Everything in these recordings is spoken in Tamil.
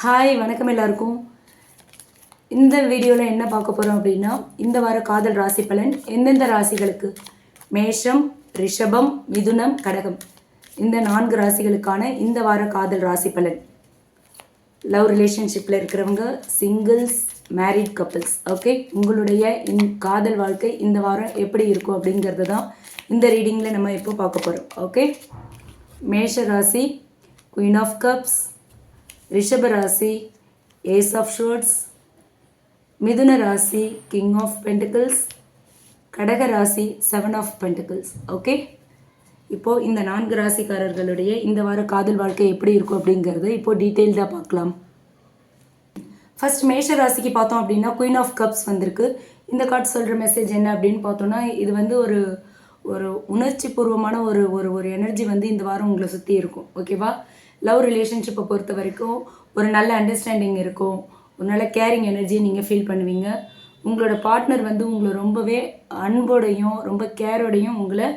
ஹாய் வணக்கம் எல்லாருக்கும். இந்த வீடியோவில் என்ன பார்க்க போகிறோம் அப்படின்னா, இந்த வார காதல் ராசி பலன் எந்தெந்த ராசிகளுக்கு, மேஷம், ரிஷபம், மிதுனம், கடகம், இந்த 4 ராசிகளுக்கான இந்த வார காதல் ராசி பலன். லவ் ரிலேஷன்ஷிப்பில் இருக்கிறவங்க, சிங்கிள்ஸ், மேரிட் கப்பிள்ஸ், ஓகே, உங்களுடைய காதல் வாழ்க்கை இந்த வாரம் எப்படி இருக்கும் அப்படிங்கிறது தான் இந்த ரீடிங்கில் நம்ம இப்போ பார்க்க போகிறோம். ஓகே, மேஷ ராசி குயின் ஆஃப் கப்ஸ், ரிஷப ராசி ஏஸ் ஆஃப் ஷோர்ட்ஸ், மிதுன ராசி கிங் ஆஃப் பென்டிகிள்ஸ், கடக ராசி 7 ஆஃப் பென்டிகிள்ஸ். ஓகே, இப்போது இந்த 4 ராசிக்காரர்களுடைய இந்த வார காதல் வாழ்க்கை எப்படி இருக்கும் அப்படிங்கிறது இப்போது டீட்டெயில்டாக பார்க்கலாம். ஃபர்ஸ்ட் மேஷ ராசிக்கு பார்த்தோம் அப்படின்னா குயின் ஆஃப் கப்ஸ் வந்திருக்கு. இந்த கார்டு சொல்கிற மெசேஜ் என்ன அப்படின்னு பார்த்தோன்னா, இது வந்து ஒரு ஒரு உணர்ச்சி பூர்வமான ஒரு ஒரு ஒரு எனர்ஜி வந்து இந்த வாரம் உங்களை சுற்றி இருக்கும். ஓகேவா, லவ் ரிலேஷன்ஷிப்பை பொறுத்த வரைக்கும் ஒரு நல்ல அண்டர்ஸ்டாண்டிங் இருக்கும், ஒரு நல்ல கேரிங் எனர்ஜி நீங்கள் ஃபீல் பண்ணுவீங்க. உங்களோட பார்ட்னர் வந்து உங்களை ரொம்பவே அன்போடையும் ரொம்ப கேரோடையும் உங்களை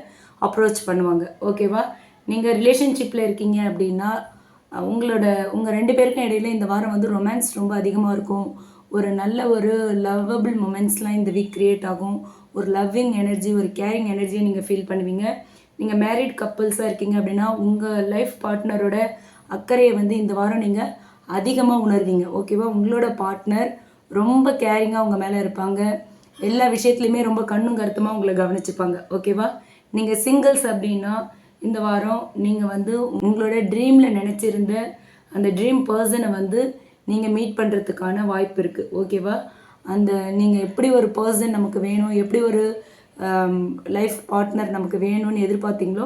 அப்ரோச் பண்ணுவாங்க. ஓகேவா, நீங்கள் ரிலேஷன்ஷிப்பில் இருக்கீங்க அப்படின்னா உங்கள் 2 பேருக்கும் இடையில இந்த வாரம் வந்து ரொமான்ஸ் ரொம்ப அதிகமாக இருக்கும். ஒரு நல்ல ஒரு லவ்வபிள் மொமெண்ட்ஸ்லாம் இந்த வீக் க்ரியேட் ஆகும். ஒரு லவ்விங் எனர்ஜி, ஒரு கேரிங் எனர்ஜியை நீங்கள் ஃபீல் பண்ணுவீங்க. நீங்கள் மேரிட் கப்புள்ஸாக இருக்கீங்க அப்படின்னா உங்கள் லைஃப் பார்ட்னரோட அக்கறையை வந்து இந்த வாரம் நீங்கள் அதிகமாக உணர்வீங்க. ஓகேவா, உங்களோட பார்ட்னர் ரொம்ப கேரிங்காக உங்கள் மேலே இருப்பாங்க. எல்லா விஷயத்துலையுமே ரொம்ப கண்ணும் கருத்துமாக உங்களை கவனிச்சுப்பாங்க. ஓகேவா, நீங்கள் சிங்கிள்ஸ் அப்படின்னா இந்த வாரம் நீங்கள் வந்து உங்களோட ட்ரீமில் நினச்சிருந்த அந்த ட்ரீம் பர்சனை வந்து நீங்கள் மீட் பண்ணுறதுக்கான வாய்ப்பு இருக்குது. ஓகேவா, அந்த நீங்கள் எப்படி ஒரு பர்சன் நமக்கு வேணும், எப்படி ஒரு லைஃப் பார்ட்னர் நமக்கு வேணும்னு எதிர்பார்த்தீங்களோ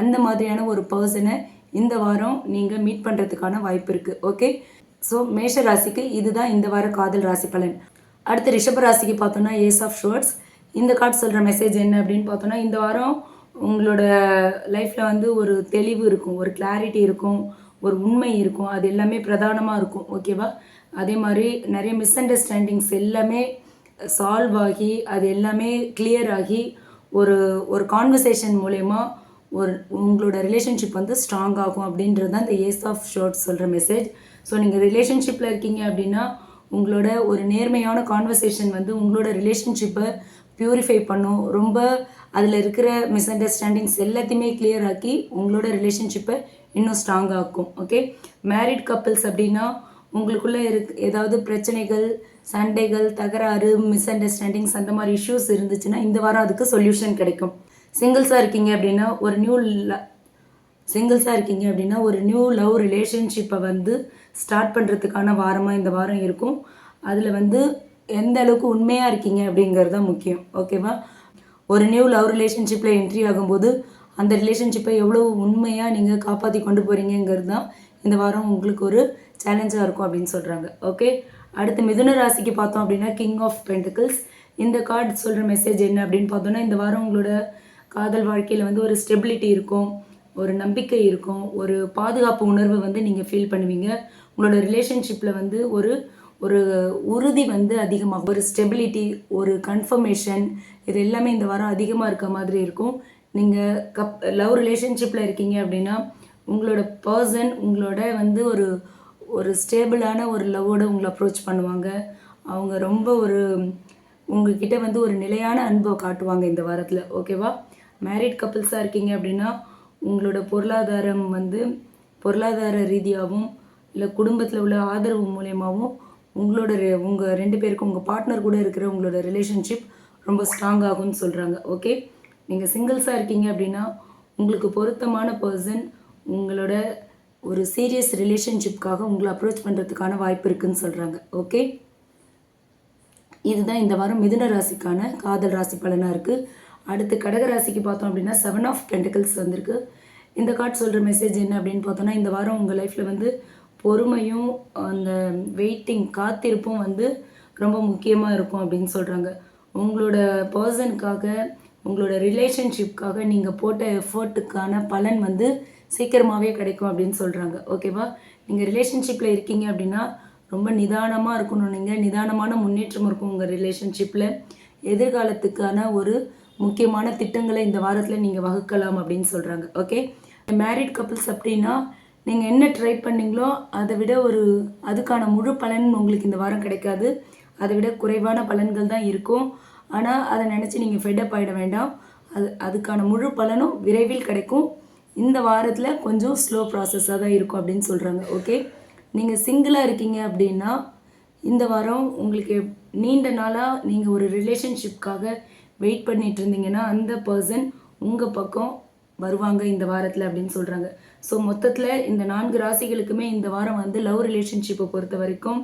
அந்த மாதிரியான ஒரு பர்சனை இந்த வாரம் நீங்கள் மீட் பண்ணுறதுக்கான வாய்ப்பு இருக்குது. ஓகே, ஸோ மேஷ ராசிக்கு இதுதான் இந்த வார காதல் ராசி பலன். அடுத்து ரிஷப ராசிக்கு பார்த்தோன்னா ஏஸ் ஆஃப் ஷோர்ட்ஸ். இந்த கார்டு சொல்கிற மெசேஜ் என்ன அப்படின்னு பார்த்தோன்னா, இந்த வாரம் உங்களோட லைஃப்பில் வந்து ஒரு தெளிவு இருக்கும், ஒரு கிளாரிட்டி இருக்கும், ஒரு உண்மை இருக்கும், அது எல்லாமே பிரதானமாக இருக்கும். ஓகேவா, அதே மாதிரி நிறைய மிஸ் அண்டர்ஸ்டாண்டிங்ஸ் எல்லாமே சால்வ் ஆகி அது எல்லாமே கிளியர் ஆகி ஒரு ஒரு கான்வர்சேஷன் மூலயமா உங்களோட ரிலேஷன்ஷிப் வந்து ஸ்ட்ராங் ஆகும் அப்படின்றது தான் இந்த ஏஸ் ஆஃப் ஷோர்ட்ஸ் சொல்கிற மெசேஜ். ஸோ நீங்கள் ரிலேஷன்ஷிப்பில் இருக்கீங்க அப்படின்னா உங்களோட ஒரு நேர்மையான கான்வர்சேஷன் வந்து உங்களோட ரிலேஷன்ஷிப்பை ப்யூரிஃபை பண்ணும். ரொம்ப அதில் இருக்கிற மிஸ் அண்டர்ஸ்டாண்டிங்ஸ் எல்லாத்தையுமே கிளியர் ஆக்கி உங்களோட ரிலேஷன்ஷிப்பை இன்னும் ஸ்ட்ராங் ஆக்கும். ஓகே, மேரிட் கப்பிள்ஸ் அப்படின்னா உங்களுக்குள்ளே ஏதாவது பிரச்சனைகள், சண்டைகள், தகராறு, மிஸ் அண்டர்ஸ்டாண்டிங்ஸ் அந்த மாதிரி இஷ்யூஸ் இருந்துச்சுன்னா இந்த வாரம் அதுக்கு சொல்யூஷன் கிடைக்கும். சிங்கிள்ஸாக இருக்கீங்க அப்படின்னா ஒரு நியூ லவ் ரிலேஷன்ஷிப்பை வந்து ஸ்டார்ட் பண்ணுறதுக்கான வாரமாக இந்த வாரம் இருக்கும். அதில் வந்து எந்த அளவுக்கு உண்மையாக இருக்கீங்க அப்படிங்கிறது தான் முக்கியம். ஓகேவா, ஒரு நியூ லவ் ரிலேஷன்ஷிப்பில் என்ட்ரி ஆகும்போது அந்த ரிலேஷன்ஷிப்பை எவ்வளோ உண்மையாக நீங்கள் காப்பாற்றி கொண்டு போகிறீங்கிறது தான் இந்த வாரம் உங்களுக்கு ஒரு சேலஞ்சாக இருக்கும் அப்படின்னு சொல்கிறாங்க. ஓகே, அடுத்து மிதுன ராசிக்கு பார்த்தோம் அப்படின்னா கிங் ஆஃப் பென்டிகிள்ஸ். இந்த கார்டு சொல்கிற மெசேஜ் என்ன அப்படின்னு பார்த்தோன்னா, இந்த வாரம் உங்களோட காதல் வாழ்க்கையில் வந்து ஒரு ஸ்டெபிலிட்டி இருக்கும், ஒரு நம்பிக்கை இருக்கும், ஒரு பாதுகாப்பு உணர்வு வந்து நீங்கள் ஃபீல் பண்ணுவீங்க. உங்களோட ரிலேஷன்ஷிப்பில் வந்து ஒரு ஒரு உறுதி வந்து அதிகமாக, ஒரு ஸ்டெபிலிட்டி, ஒரு கன்ஃபர்மேஷன், இது எல்லாமே இந்த வாரம் அதிகமாக இருக்க மாதிரி இருக்கும். நீங்கள் லவ் ரிலேஷன்ஷிப்பில் இருக்கீங்க அப்படின்னா உங்களோட பர்சன் உங்களோட வந்து ஒரு ஒரு ஸ்டேபிளான ஒரு லவ்வோடு உங்களை அப்ரோச் பண்ணுவாங்க. அவங்க ரொம்ப உங்ககிட்ட வந்து ஒரு நிலையான அன்பை காட்டுவாங்க இந்த வாரத்தில். ஓகேவா, மேரிட் கப்பிள்ஸாக இருக்கீங்க அப்படின்னா உங்களோட பொருளாதார ரீதியாகவும் இல்லை குடும்பத்தில் உள்ள ஆதரவு மூலயமாவும் உங்கள் 2 பேருக்கும் உங்கள் பார்ட்னர் கூட இருக்கிற உங்களோட ரிலேஷன்ஷிப் ரொம்ப ஸ்ட்ராங் ஆகும்னு சொல்கிறாங்க. ஓகே, நீங்கள் சிங்கிள்ஸாக இருக்கீங்க அப்படின்னா உங்களுக்கு பொருத்தமான பர்சன் உங்களோட ஒரு சீரியஸ் ரிலேஷன்ஷிப்காக உங்களை அப்ரோச் பண்ணுறதுக்கான வாய்ப்பு இருக்குதுன்னு சொல்கிறாங்க. ஓகே, இதுதான் இந்த வாரம் மிதுன ராசிக்கான காதல் ராசி பலனாக இருக்குது. அடுத்து கடக ராசிக்கு பார்த்தோம் அப்படின்னா 7 ஆஃப் பென்டிகிள்ஸ் வந்திருக்கு. இந்த கார்டு சொல்கிற மெசேஜ் என்ன அப்படின்னு பார்த்தோன்னா, இந்த வாரம் உங்கள் லைஃப்பில் வந்து பொறுமையும் அந்த வெயிட்டிங், காத்திருப்பும் வந்து ரொம்ப முக்கியமாக இருக்கும் அப்படின்னு சொல்கிறாங்க. உங்களோட பர்சனுக்காக, உங்களோட ரிலேஷன்ஷிப்காக நீங்கள் போட்ட எஃபர்ட்டுக்கான பலன் வந்து சீக்கிரமாகவே கிடைக்கும் அப்படின்னு சொல்கிறாங்க. ஓகேவா, நீங்கள் ரிலேஷன்ஷிப்பில் இருக்கீங்க அப்படின்னா ரொம்ப நிதானமாக இருக்கணும். நீங்கள் நிதானமான முன்னேற்றம் இருக்கும் உங்கள் ரிலேஷன்ஷிப்பில். எதிர்காலத்துக்கான ஒரு முக்கியமான திட்டங்களை இந்த வாரத்தில் நீங்கள் வகுக்கலாம் அப்படின்னு சொல்கிறாங்க. ஓகே, மேரிட் கப்பிள்ஸ் அப்படின்னா நீங்கள் என்ன ட்ரை பண்ணீங்களோ அதை விட அதுக்கான முழு பலன் உங்களுக்கு இந்த வாரம் கிடைக்காது. அதை விட குறைவான பலன்கள் தான் இருக்கும். ஆனால் அதை நினச்சி நீங்கள் ஃபெட்டப் ஆகிட வேண்டாம். அதுக்கான முழு பலனும் விரைவில் கிடைக்கும். இந்த வாரத்தில் கொஞ்சம் ஸ்லோ ப்ராசஸாக தான் இருக்கும் அப்படின்னு சொல்கிறாங்க. ஓகே, நீங்கள் சிங்கிளாக இருக்கீங்க அப்படின்னா இந்த வாரம் உங்களுக்கு நீண்ட நாளாக நீங்கள் ஒரு ரிலேஷன்ஷிப்காக வெயிட் பண்ணிட்டு இருந்தீங்கன்னா அந்த பர்சன் உங்கள் பக்கம் வருவாங்க இந்த வாரத்தில் அப்படின்னு சொல்கிறாங்க. ஸோ மொத்தத்தில் இந்த 4 ராசிகளுக்குமே இந்த வாரம் வந்து லவ் ரிலேஷன்ஷிப்பை பொறுத்த வரைக்கும்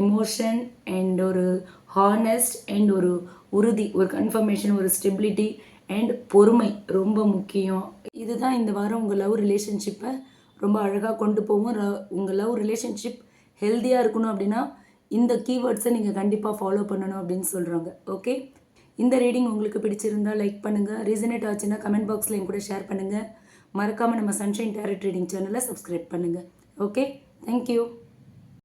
எமோஷன் அண்ட் ஒரு ஹானஸ்ட் அண்ட் ஒரு உறுதி, ஒரு கன்ஃபர்மேஷன், ஒரு ஸ்டெபிலிட்டி அண்ட் பொறுமை ரொம்ப முக்கியம். இதுதான் இந்த வாரம் உங்கள் லவ் ரிலேஷன்ஷிப்பை ரொம்ப அழகாக கொண்டு போகும். உங்கள் லவ் ரிலேஷன்ஷிப் ஹெல்த்தியாக இருக்கணும் அப்படின்னா இந்த கீவேர்ட்ஸை நீங்கள் கண்டிப்பாக ஃபாலோ பண்ணணும் அப்படின்னு சொல்கிறாங்க. ஓகே, இந்த ரீடிங் உங்களுக்கு பிடிச்சிருந்தால் லைக் பண்ணுங்கள். ரீசனேட் ஆச்சுன்னா கமெண்ட் பாக்ஸில் என் கூட ஷேர் பண்ணுங்கள். மறக்காமல் நம்ம சன்ஷைன் டேரட் ரீடிங் சேனலை சப்ஸ்கிரைப் பண்ணுங்கள். Okay, thank you.